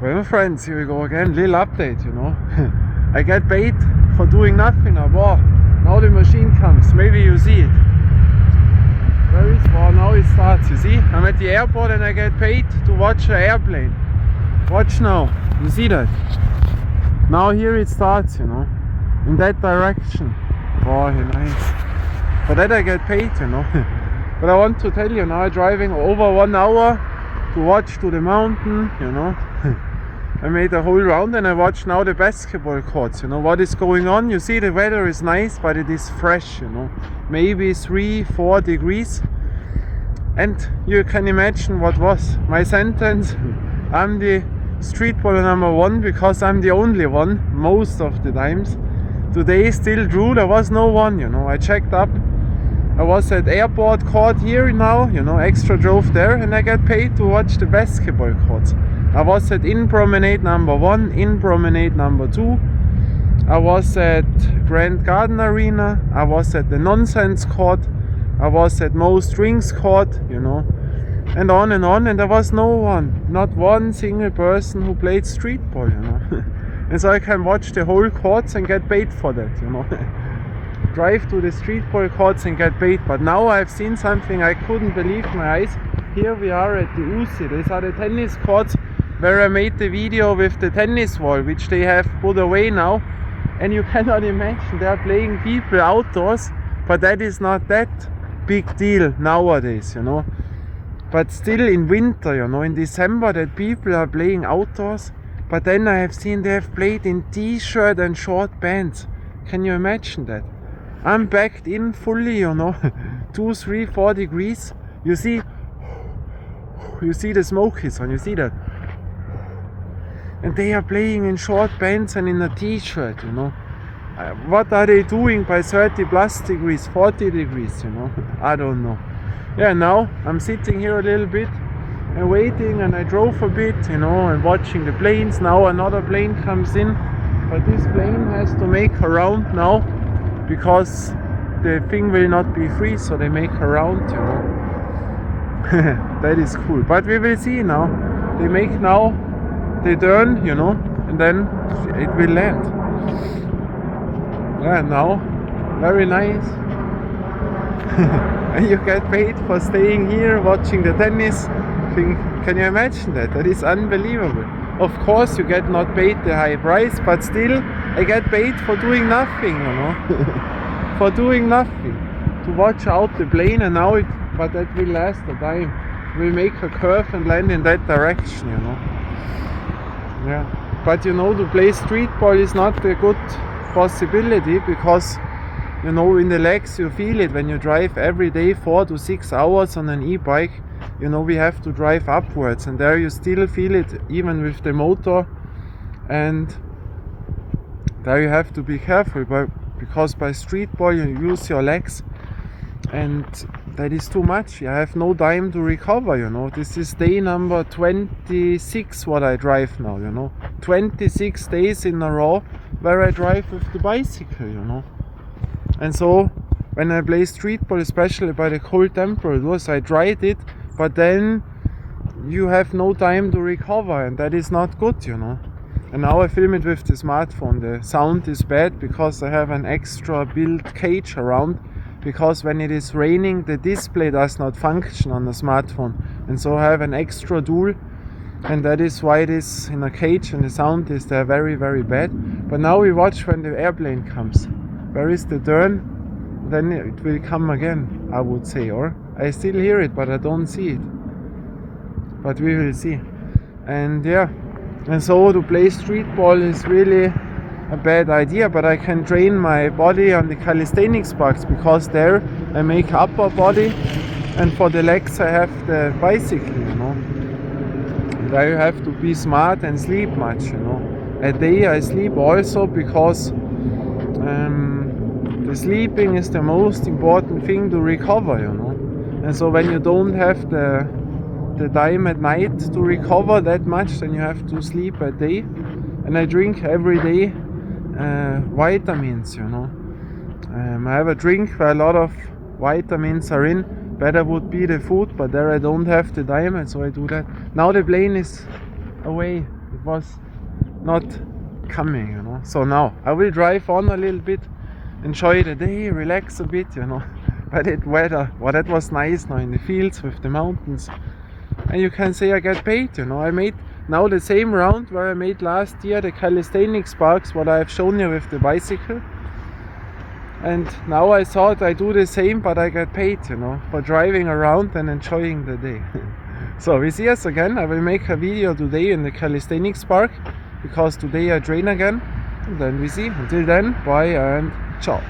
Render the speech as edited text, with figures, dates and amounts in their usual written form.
Well friends, here we go again, little update, you know. I get paid for doing nothing now. Wow, now the machine comes, maybe you see it. Where is, wow, now it starts, you see. I'm at the airport and I get paid to watch an airplane. Watch now, you see that? Now here it starts, you know, in that direction. Wow, nice. For that I get paid, you know. But I want to tell you, now I'm driving over 1 hour to watch to the mountain, you know. I made a whole round and I watch now the basketball courts, you know, what is going on. You see the weather is nice, but it is fresh, you know, maybe 3-4 degrees. And you can imagine what was my sentence. I'm the streetballer number 1 because I'm the only one most of the times. Today is still true, there was no one, you know. I checked up, I was at airport court here now, you know, extra drove there and I get paid to watch the basketball courts. I was at in promenade number 1, in promenade number 2. I was at Grand Garden Arena. I was at the Nonsense Court. I was at Most Rings Court, you know, and on, and there was no one, not one single person who played streetball, you know. And so I can watch the whole courts and get paid for that, you know. Drive to the streetball courts and get paid. But now I've seen something I couldn't believe my eyes. Here we are at the UC. These are the tennis courts where I made the video with the tennis wall, which they have put away now. And you cannot imagine, they are playing people outdoors, but that is not that big deal nowadays, you know. But still in winter, you know, in December, that people are playing outdoors. But then I have seen they have played in t-shirt and short pants. Can you imagine that? I'm backed in fully, you know, 2, 3, 4 degrees. You see the smoke is on, you see that? And they are playing in short pants and in a t-shirt, you know. What are they doing by 30 plus degrees, 40 degrees, you know? I don't know. Yeah, now I'm sitting here a little bit and waiting, and I drove a bit, you know, and watching the planes. Now another plane comes in, but this plane has to make a round now because the thing will not be free, so they make a round, you know. That is cool. But we will see now. They make now the turn, you know, and then it will land. Yeah, now very nice. And you get paid for staying here watching the tennis. Can you imagine that? That is unbelievable. Of course you get not paid the high price, but still I get paid for doing nothing, you know. For doing nothing. To watch out the plane, and now but that will last a time. We'll make a curve and land in that direction, you know. Yeah. But you know, to play streetball is not a good possibility because, you know, in the legs you feel it when you drive every day 4 to 6 hours on an e-bike. You know, we have to drive upwards, and there you still feel it even with the motor, and there you have to be careful, because by streetball you use your legs, and that is too much. You have no time to recover, you know. This is day number 26 what I drive now, you know. 26 days in a row where I drive with the bicycle, you know. And so when I play streetball, especially by the cold temperatures, I tried it, but then you have no time to recover, and that is not good, you know. And now I film it with the smartphone. The sound is bad because I have an extra built cage around, because when it is raining the display does not function on the smartphone, and so I have an extra tool, and that is why it is in a cage and the sound is there very, very bad. But now we watch when the airplane comes. Where is the turn? Then it will come again, I would say, or I still hear it but I don't see it, but we will see. And yeah, and so to play streetball is really a bad idea, but I can train my body on the calisthenics box, because there I make upper body, and for the legs I have the bicycle, you know. There you have to be smart and sleep much, you know. At day I sleep also, because the sleeping is the most important thing to recover, you know. And so when you don't have the time at night to recover that much, then you have to sleep at day. And I drink every day vitamins, you know. I have a drink where a lot of vitamins are in. Better would be the food, but there I don't have the time, and so I do that. Now the plane is away. It was not coming, you know. So now I will drive on a little bit, enjoy the day, relax a bit, you know. But it weather, well, that was nice now in the fields with the mountains. And you can say I get paid, you know. I made now the same round where I made last year, the calisthenics parks, what I have shown you with the bicycle. And now I thought I do the same, but I get paid, you know, for driving around and enjoying the day. So we see us again. I will make a video today in the calisthenics park, because today I train again. And then we see. Until then, bye and ciao.